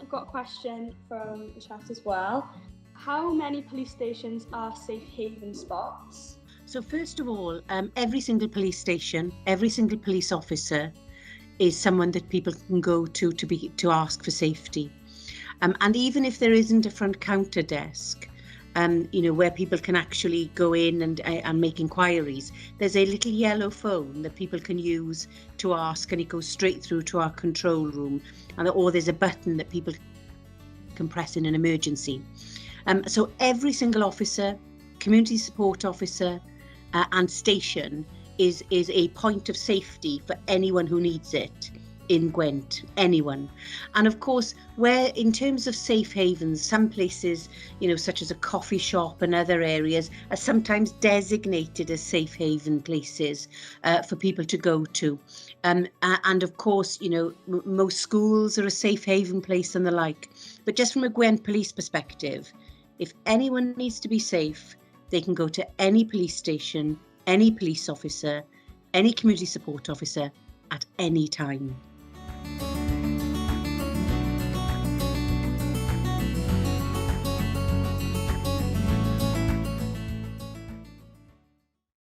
we've got a question from the chat as well. How many police stations are safe haven spots? So first of all, every single police station, every single police officer is someone that people can go to ask for safety. And even if there isn't a front counter desk, where people can actually go in and make inquiries, there's a little yellow phone that people can use to ask, and it goes straight through to our control room, or there's a button that people can press in an emergency. So every single officer, community support officer and station is a point of safety for anyone who needs it in Gwent, anyone. And of course, where in terms of safe havens, some places, such as a coffee shop and other areas, are sometimes designated as safe haven places for people to go to. And of course, most schools are a safe haven place and the like. But just from a Gwent police perspective, if anyone needs to be safe, they can go to any police station, any police officer, any community support officer at any time.